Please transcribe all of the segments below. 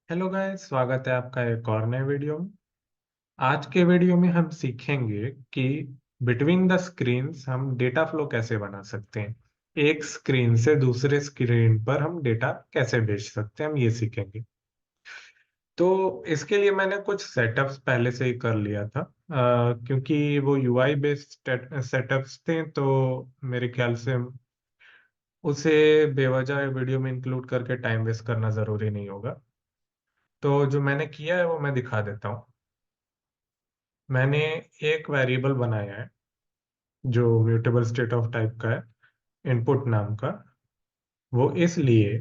Hello guys, स्वागत है आपका एक और नए वीडियो में। आज के वीडियो में हम सीखेंगे कि बिटवीन द स्क्रीन्स हम डेटा फ्लो कैसे बना सकते हैं। एक स्क्रीन से दूसरे स्क्रीन पर हम डेटा कैसे भेज सकते हैं, हम ये सीखेंगे। तो इसके लिए मैंने कुछ सेटअप्स पहले से ही कर लिया था, क्योंकि वो यूआई बेस्ड सेटअप्स थे, तो मेरे ख्याल से उसे बेवजह वीडियो में इंक्लूड करके टाइम वेस्ट करना जरूरी नहीं होगा। तो जो मैंने किया है वो मैं दिखा देता हूँ। मैंने एक वेरिएबल बनाया है जो म्यूटेबल स्टेट ऑफ टाइप का है, इनपुट नाम का। वो इसलिए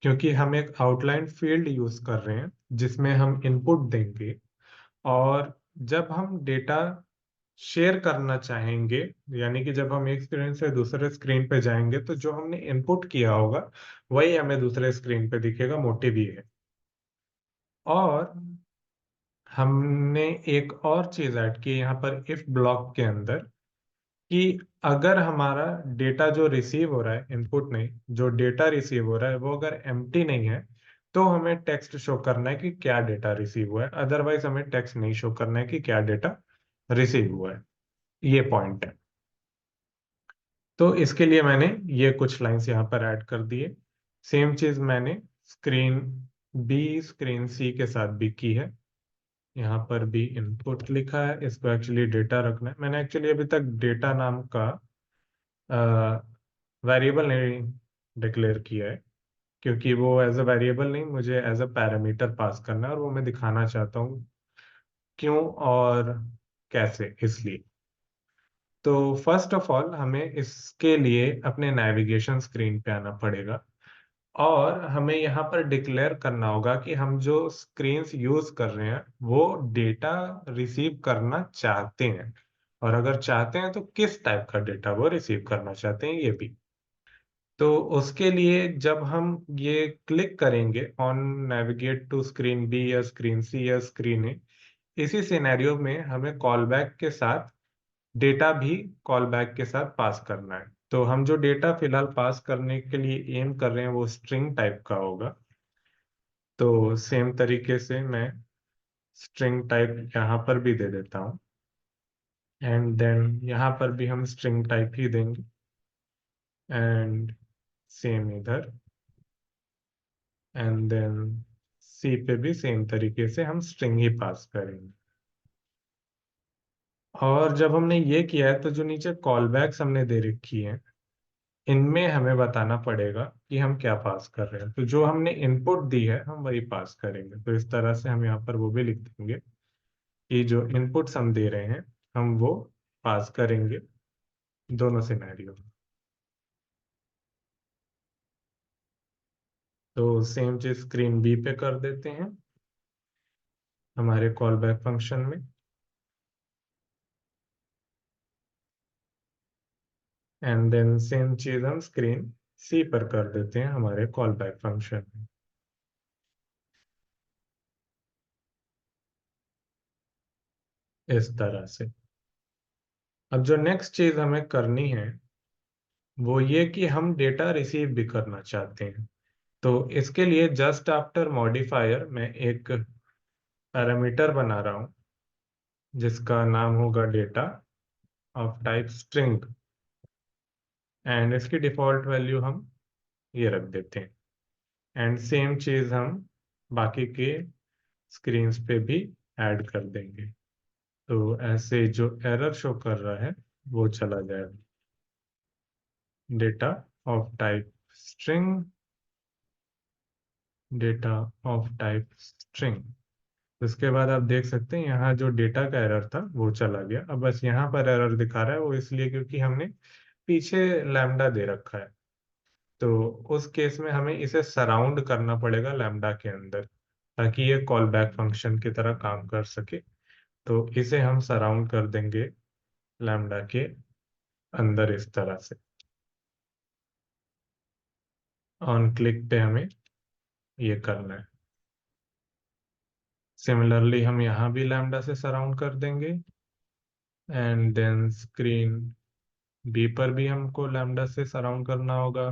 क्योंकि हम एक आउटलाइन फील्ड यूज कर रहे हैं जिसमें हम इनपुट देंगे, और जब हम डेटा शेयर करना चाहेंगे, यानी कि जब हम एक स्क्रीन से दूसरे स्क्रीन पे जाएंगे, तो जो हमने इनपुट किया होगा वही हमें दूसरे स्क्रीन पे दिखेगा, मोटिव ये है। और हमने एक और चीज ऐड की यहाँ पर इफ ब्लॉक के अंदर, कि अगर हमारा डेटा जो रिसीव हो रहा है, इनपुट नहीं, जो डेटा रिसीव हो रहा है वो अगर एम्प्टी नहीं है, तो हमें टेक्स्ट शो करना है कि क्या डेटा रिसीव हुआ है। अदरवाइज हमें टेक्स्ट नहीं शो करना है कि क्या डेटा रिसीव हुआ है। ये पॉइंट है। तो इसके लिए मैंने ये कुछ लाइंस यहाँ पर ऐड कर दिए। सेम चीज मैंने स्क्रीन बी स्क्रीन सी के साथ भी की है। यहाँ पर भी इनपुट लिखा है, इसको एक्चुअली डेटा रखना है। मैंने एक्चुअली अभी तक डेटा नाम का वेरिएबल नहीं डिक्लेयर किया है, क्योंकि वो एज अ वेरिएबल नहीं, मुझे एज अ पैरामीटर पास करना है, और वो मैं दिखाना चाहता हूँ क्यों और कैसे, इसलिए। तो फर्स्ट ऑफ ऑल हमें इसके लिए अपने नेविगेशन स्क्रीन पे आना पड़ेगा, और हमें यहाँ पर डिक्लेयर करना होगा कि हम जो स्क्रीन्स यूज कर रहे हैं वो डेटा रिसीव करना चाहते हैं, और अगर चाहते हैं तो किस टाइप का डेटा वो रिसीव करना चाहते हैं, ये भी। तो उसके लिए जब हम ये क्लिक करेंगे on navigate to screen B या स्क्रीन सी या स्क्रीन ए, इसी सिनेरियो में हमें कॉल बैक के साथ डेटा भी कॉल बैक के साथ पास करना है। तो हम जो डेटा फिलहाल पास करने के लिए एम कर रहे हैं वो स्ट्रिंग टाइप का होगा। तो सेम तरीके से मैं स्ट्रिंग टाइप यहाँ पर भी दे देता हूँ, एंड देन यहाँ पर भी हम स्ट्रिंग टाइप ही देंगे, एंड सेम इधर, एंड देन सी पे भी सेम तरीके से हम स्ट्रिंग ही पास करेंगे। और जब हमने ये किया है तो जो नीचे कॉल बैक्स हमने दे रखी है, इनमें हमें बताना पड़ेगा कि हम क्या पास कर रहे हैं। तो जो हमने इनपुट दी है हम वही पास करेंगे। तो इस तरह से हम यहाँ पर वो भी लिख देंगे कि जो इनपुट्स हम दे रहे हैं हम वो पास करेंगे दोनों सिनेरियो में। तो सेम चीज स्क्रीन बी पे कर देते हैं हमारे कॉल बैक फंक्शन में, एंड देन सेम चीज हम स्क्रीन सी पर कर देते हैं हमारे कॉल बैक फंक्शन में, इस तरह से। अब जो नेक्स्ट चीज हमें करनी है वो ये कि हम डेटा रिसीव भी करना चाहते हैं। तो इसके लिए जस्ट आफ्टर मॉडिफायर मैं एक पैरामीटर बना रहा हूँ जिसका नाम होगा data of type string, and इसकी डिफॉल्ट वैल्यू हम ये रख देते हैं। एंड सेम चीज हम बाकी के स्क्रीन्स पे भी ऐड कर देंगे। तो ऐसे जो एरर शो कर रहा है वो चला जाएगा, data of type string, data of type string. उसके बाद आप देख सकते हैं यहाँ जो डेटा का एरर था वो चला गया। अब बस यहाँ पर एरर दिखा रहा है, वो इसलिए क्योंकि हमने पीछे लैम्डा दे रखा है। तो उस केस में हमें इसे सराउंड करना पड़ेगा लैम्डा के अंदर, ताकि ये कॉल बैक फंक्शन की तरह काम कर सके। तो इसे हम सराउंड कर देंगे लैम्डा के अंदर, इस तरह से। ऑन क्लिक पे हमें ये करना है। सिमिलरली हम यहाँ भी लैम्डा से सराउंड कर देंगे, एंड देन स्क्रीन बी पर भी हमको लैम्डा से सराउंड करना होगा।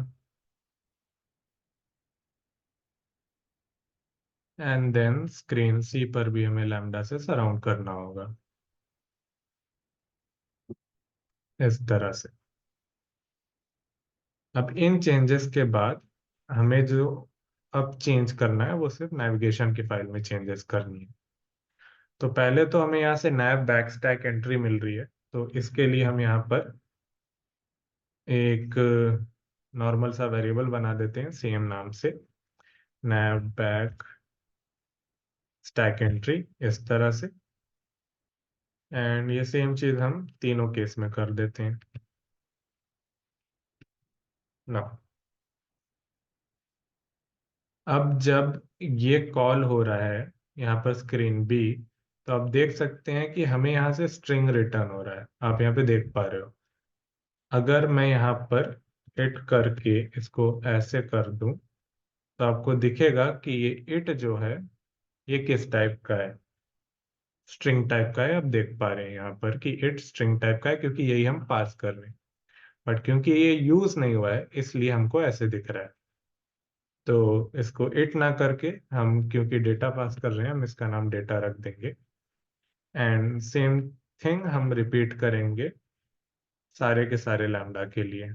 एंड देन स्क्रीन सी पर भी हमें लैम्डा से सराउंड करना होगा इस तरह से। अब इन चेंजेस के बाद हमें जो अब चेंज करना है वो सिर्फ नेविगेशन की फाइल में चेंजेस करनी है। तो पहले तो हमें यहाँ से नैव बैक स्टैक एंट्री मिल रही है, तो इसके लिए हम यहाँ पर एक नॉर्मल सा वेरिएबल बना देते हैं सेम नाम से, नैव बैक स्टैक एंट्री, इस तरह से। एंड ये सेम चीज हम तीनों केस में कर देते हैं ना। अब जब ये कॉल हो रहा है यहाँ पर स्क्रीन बी, तो आप देख सकते हैं कि हमें यहाँ से स्ट्रिंग रिटर्न हो रहा है, आप यहाँ पे देख पा रहे हो। अगर मैं यहाँ पर इट करके इसको ऐसे कर दूं तो आपको दिखेगा कि ये इट जो है ये किस टाइप का है, स्ट्रिंग टाइप का है। आप देख पा रहे हैं यहाँ पर कि इट स्ट्रिंग टाइप का है क्योंकि यही हम पास कर रहे हैं। बट क्योंकि ये यूज नहीं हुआ है इसलिए हमको ऐसे दिख रहा है। तो इसको इट ना करके हम, क्योंकि डेटा पास कर रहे हैं, हम इसका नाम डेटा रख देंगे। एंड सेम थिंग हम रिपीट करेंगे सारे के सारे लैम्डा के लिए,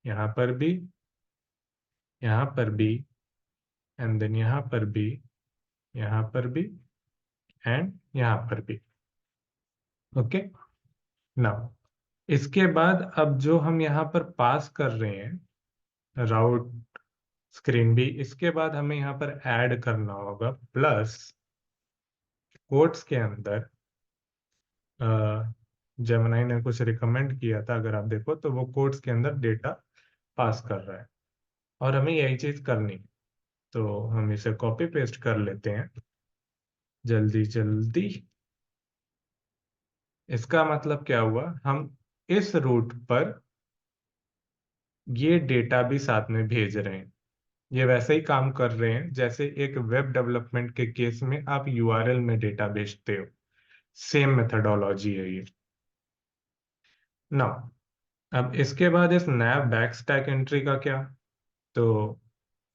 यहाँ पर भी, यहाँ पर भी, एंड देन यहाँ पर भी, यहाँ पर भी, एंड यहाँ पर भी। ओके। नाउ इसके बाद अब जो हम यहाँ पर पास कर रहे हैं राउट स्क्रीन भी, इसके बाद हमें यहाँ पर ऐड करना होगा प्लस कोट्स के अंदर। जेमिनाई ने कुछ रिकमेंड किया था, अगर आप देखो तो वो कोट्स के अंदर डेटा पास कर रहा है और हमें यही चीज करनी है। तो हम इसे कॉपी पेस्ट कर लेते हैं जल्दी जल्दी। इसका मतलब क्या हुआ, हम इस रूट पर ये डेटा भी साथ में भेज रहे हैं। ये वैसे ही काम कर रहे हैं जैसे एक वेब डेवलपमेंट के केस में आप यूआरएल में डेटा भेजते हो, सेम मेथडोलॉजी है ये। ना, अब इसके बाद इस नैव बैक स्टैक एंट्री का क्या, तो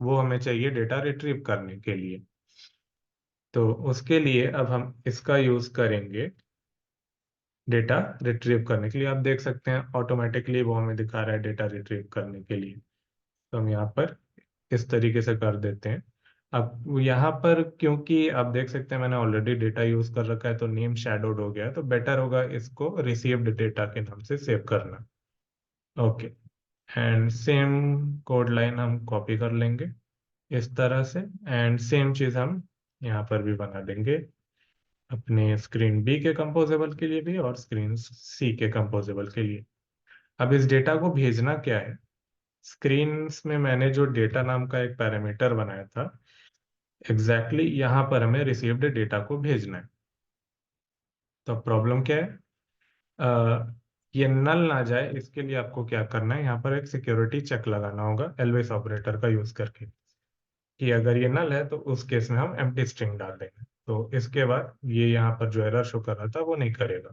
वो हमें चाहिए डेटा रिट्रीव करने के लिए। तो उसके लिए अब हम इसका यूज करेंगे डेटा रिट्रीव करने के लिए। आप देख सकते हैं ऑटोमेटिकली वो हमें दिखा रहा है डेटा रिट्रीव करने के लिए। तो हम यहाँ पर इस तरीके से कर देते हैं। अब यहाँ पर क्योंकि आप देख सकते हैं मैंने ऑलरेडी डेटा यूज कर रखा है तो नेम शैडोड हो गया है, तो बेटर होगा इसको रिसीव्ड डेटा के नाम से सेव करना। Okay. And same code line हम कॉपी कर लेंगे इस तरह से। एंड सेम चीज हम यहाँ पर भी बना देंगे अपने स्क्रीन बी के कंपोजेबल के लिए भी और स्क्रीन सी के कंपोजेबल के लिए। अब इस डेटा को भेजना क्या है, स्क्रीन्स में मैंने जो डेटा नाम का एक पैरामीटर बनाया था, यहाँ पर हमें रिसीव्ड डेटा को भेजना है। तो प्रॉब्लम क्या है, अ, ये नल ना जाए इसके लिए आपको क्या करना है, यहाँ पर एक सिक्योरिटी चेक लगाना होगा एलवेस ऑपरेटर का यूज करके, कि अगर ये नल है तो उस केस में हम एम्प्टी स्ट्रिंग डाल देंगे। तो इसके बाद ये यहाँ पर जो एरर शो कर रहा था वो नहीं करेगा।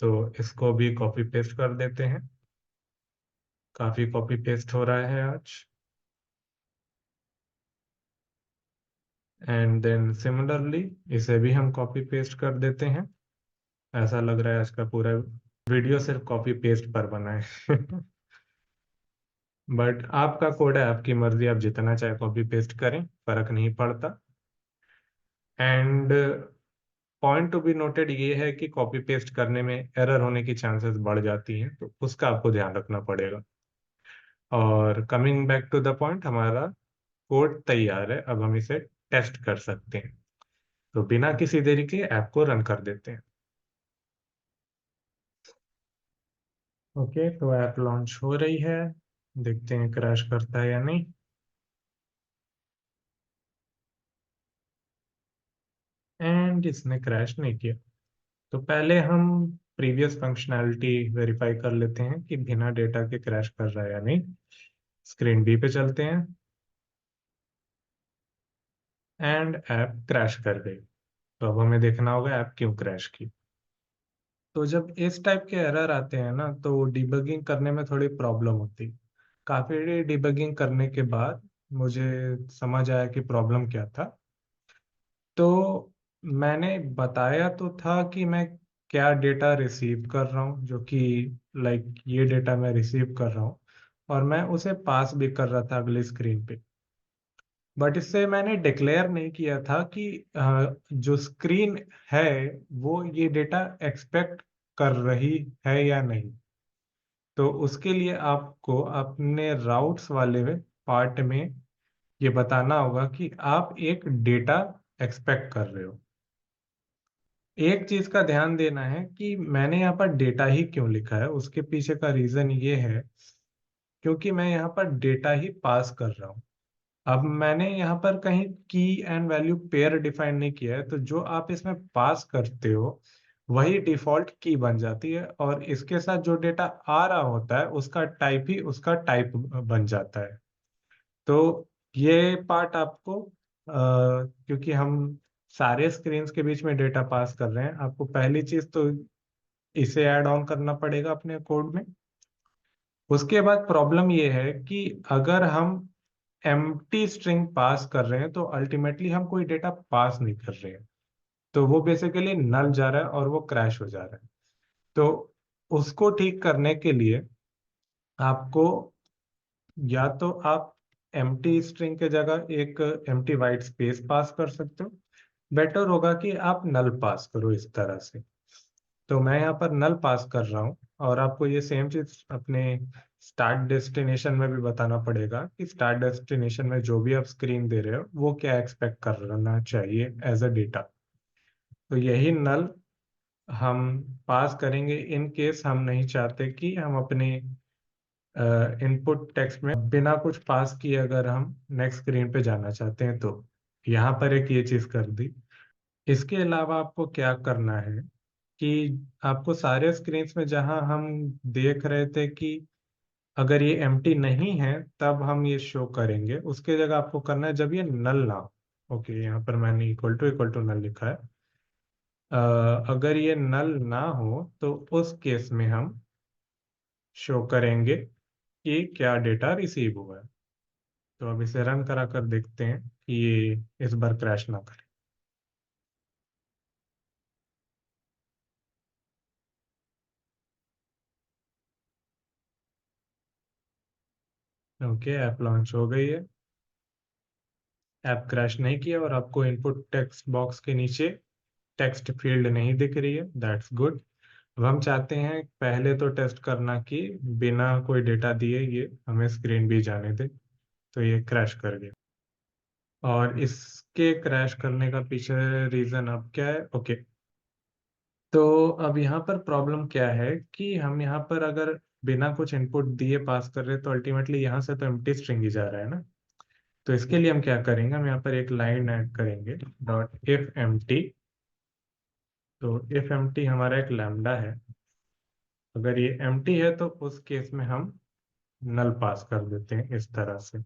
तो इसको भी कॉपी पेस्ट कर देते हैं। काफी कॉपी पेस्ट हो रहा है आज। एंड देन सिमिलरली इसे भी हम कॉपी पेस्ट कर देते हैं। ऐसा लग रहा है आज का पूरा वीडियो सिर्फ कॉपी पेस्ट पर बना है। बट आपका कोड है, आपकी मर्जी, आप जितना चाहे कॉपी पेस्ट करें, फर्क नहीं पड़ता। And point to be noted ये है कि कॉपी पेस्ट करने में एरर होने की चांसेस बढ़ जाती हैं, तो उसका आपको ध्यान रखना पड़ेगा। और coming back to the point, हमारा कोड तैयार है, अब हम इसे टेस्ट कर सकते हैं। तो बिना किसी देरी के ऐप को रन कर देते हैं। ओके, तो ऐप लॉन्च हो रही है, देखते हैं क्रैश करता है या नहीं। एंड इसने क्रैश नहीं किया। तो पहले हम प्रीवियस फंक्शनैलिटी वेरीफाई कर लेते हैं कि बिना डेटा के क्रैश कर रहा है या नहीं। स्क्रीन बी पे चलते हैं एंड ऐप क्रैश कर गई। तो अब हमें देखना होगा ऐप क्यों क्रैश की। तो जब इस टाइप के एरर आते हैं ना तो डिबगिंग करने में थोड़ी प्रॉब्लम होती है। काफी डिबगिंग करने के बाद मुझे समझ आया कि प्रॉब्लम क्या था। तो मैंने बताया तो था कि मैं क्या डेटा रिसीव कर रहा हूँ, जो कि लाइक ये डेटा मैं रिसीव कर रहा हूँ, और मैं उसे पास भी कर रहा था अगली स्क्रीन पे। बट इससे मैंने डिक्लेयर नहीं किया था कि जो स्क्रीन है वो ये डेटा एक्सपेक्ट कर रही है या नहीं। तो उसके लिए आपको अपने राउट्स वाले पार्ट में ये बताना होगा कि आप एक डेटा एक्सपेक्ट कर रहे हो। एक चीज का ध्यान देना है कि मैंने यहाँ पर डेटा ही क्यों लिखा है, उसके पीछे का रीजन ये है क्योंकि मैं यहाँ पर डेटा ही पास कर रहा हूँ। अब मैंने यहाँ पर कहीं की एंड वैल्यू पेयर डिफाइन नहीं किया है, तो जो आप इसमें पास करते हो वही डिफॉल्ट की बन जाती है, और इसके साथ जो डेटा आ रहा होता है उसका टाइप ही उसका टाइप बन जाता है। तो ये पार्ट आपको क्योंकि हम सारे स्क्रीन्स के बीच में डेटा पास कर रहे हैं, आपको पहली चीज तो इसे ऐड ऑन करना पड़ेगा अपने कोड में। उसके बाद प्रॉब्लम ये है कि अगर हम एम्प्टी स्ट्रिंग पास कर रहे हैं तो अल्टीमेटली हम कोई डेटा पास नहीं कर रहे हैं, तो वो बेसिकली नल जा रहा है और वो क्रैश हो जा रहा है। तो उसको ठीक करने के लिए आपको या तो आप एम्प्टी स्ट्रिंग के जगह एक एम्प्टी वाइट स्पेस पास कर सकते हो। बेटर होगा कि आप नल पास करो इस तरह से। तो मैं यहाँ पर नल पास कर रहा हूँ, और आपको ये सेम चीज अपने स्टार्ट डेस्टिनेशन में भी बताना पड़ेगा कि स्टार्ट डेस्टिनेशन में जो भी आप स्क्रीन दे रहे हो वो क्या एक्सपेक्ट करना चाहिए एज अ डेटा। तो यही नल हम पास करेंगे इन केस हम नहीं चाहते कि हम अपने इनपुट टेक्स्ट में बिना कुछ पास किए अगर हम नेक्स्ट स्क्रीन पे जाना चाहते हैं तो। यहाँ पर एक ये चीज कर दी। इसके अलावा आपको क्या करना है कि आपको सारे स्क्रीन्स में जहां हम देख रहे थे कि अगर ये एम्प्टी नहीं है तब हम ये शो करेंगे, उसके जगह आपको करना है जब ये नल ना हो। ओके, यहाँ पर मैंने इक्वल टू नल लिखा है। अ, अगर ये नल ना हो तो उस केस में हम शो करेंगे कि क्या डेटा रिसीव हुआ है। तो अब इसे रन करा कर देखते हैं कि ये इस बार क्रैश ना करे। ओके, ऐप लॉन्च हो गई है। ऐप क्रैश नहीं किया और आपको इनपुट टेक्स्ट बॉक्स के नीचे टेक्स्ट फील्ड नहीं दिख रही है, दैट्स गुड। अब हम चाहते हैं पहले तो टेस्ट करना कि बिना कोई डेटा दिए ये हमें स्क्रीन भी जाने दे। तो ये क्रैश कर गया, और इसके क्रैश करने का पीछे रीजन अब क्या है। ओके, तो अब यहाँ पर प्रॉब्लम क्या है कि हम यहाँ पर अगर बिना कुछ इनपुट दिए पास कर रहे हैं तो अल्टीमेटली यहाँ से तो एम्प्टी स्ट्रिंग ही जा रहा है ना। तो इसके लिए हम क्या करेंगे, हम यहाँ पर एक लाइन ऐड करेंगे, डॉट इफ एम्प्टी। तो इफ एम्प्टी हमारा एक लैम्डा है, अगर ये एम्प्टी है तो उस केस में हम नल पास कर देते हैं इस तरह से।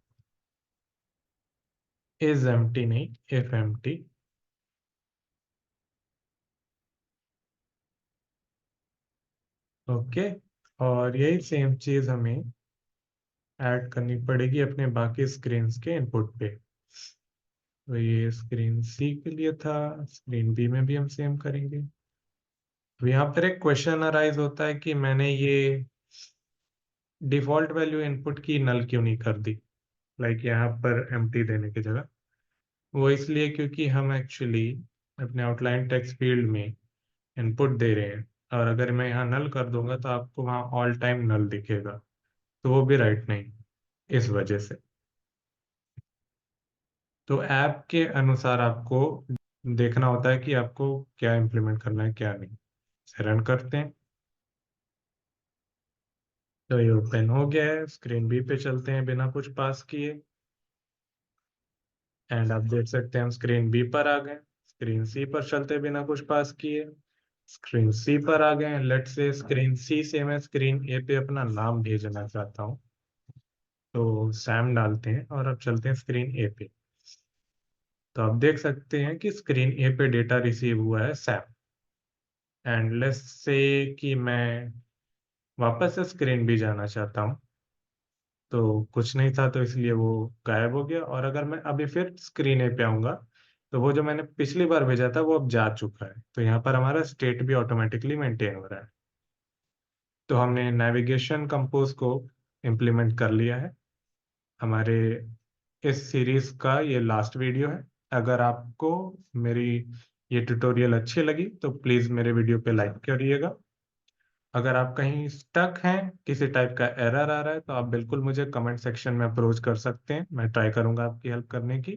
इज एम्प्टी नहीं, इफ एम्प्टी। ओके, और यही सेम चीज हमें ऐड करनी पड़ेगी अपने बाकी स्क्रीन्स के इनपुट पे। तो ये स्क्रीन सी के लिए था, स्क्रीन बी में भी हम सेम करेंगे। तो यहाँ पर एक क्वेश्चन अराइज होता है कि मैंने ये डिफॉल्ट वैल्यू इनपुट की नल क्यों नहीं कर दी, लाइक यहाँ पर एम्प्टी देने की जगह। वो इसलिए क्योंकि हम एक्चुअली अपने आउटलाइन टेक्स्ट फील्ड में इनपुट दे रहे हैं, और अगर मैं यहाँ नल कर दूंगा तो आपको वहाँ ऑल टाइम नल दिखेगा, तो वो भी राइट नहीं, इस वजह से। तो ऐप के अनुसार आपको देखना होता है कि आपको क्या इम्प्लीमेंट करना है क्या नहीं। इसे रन करते हैं। तो ये ओपन हो गया है, स्क्रीन बी पे चलते हैं बिना कुछ पास किए। एंड आप देख सकते हैं हम स्क्रीन बी पर आ गए। स्क्रीन सी पर चलते बिना कुछ पास किए, स्क्रीन सी पर आ गए। लेट से स्क्रीन सी से मैं स्क्रीन ए पे अपना नाम भेजना चाहता हूँ, तो सैम डालते हैं और अब चलते हैं स्क्रीन ए पे। तो आप देख सकते हैं कि स्क्रीन ए पे डेटा रिसीव हुआ है सैम। एंड लेट्स से कि मैं वापस से स्क्रीन भी जाना चाहता हूँ, तो कुछ नहीं था, तो इसलिए वो गायब हो गया। और अगर मैं अभी फिर स्क्रीन ए पे आऊंगा, तो वो जो मैंने पिछली बार भेजा था वो अब जा चुका है। तो यहाँ पर हमारा स्टेट भी ऑटोमेटिकली मेंटेन हो रहा है। तो हमने नेविगेशन कंपोज को इम्प्लीमेंट कर लिया है। हमारे इस सीरीज का ये लास्ट वीडियो है। अगर आपको मेरी ये ट्यूटोरियल अच्छी लगी तो प्लीज़ मेरे वीडियो पे लाइक करिएगा। अगर आप कहीं स्टक हैं, किसी टाइप का एरर आ रहा है, तो आप बिल्कुल मुझे कमेंट सेक्शन में अप्रोच कर सकते हैं। मैं ट्राई करूंगा आपकी हेल्प करने की।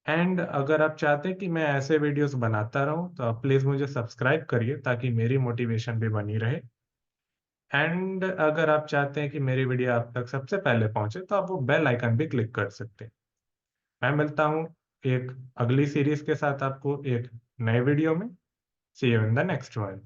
एंड अगर आप चाहते हैं कि मैं ऐसे वीडियोस बनाता रहूं, तो आप प्लीज़ मुझे सब्सक्राइब करिए ताकि मेरी मोटिवेशन भी बनी रहे। एंड अगर आप चाहते हैं कि मेरी वीडियो आप तक सबसे पहले पहुंचे, तो आप वो बेल आइकन भी क्लिक कर सकते हैं। मैं मिलता हूँ एक अगली सीरीज के साथ आपको एक नए वीडियो में। See you in the next one.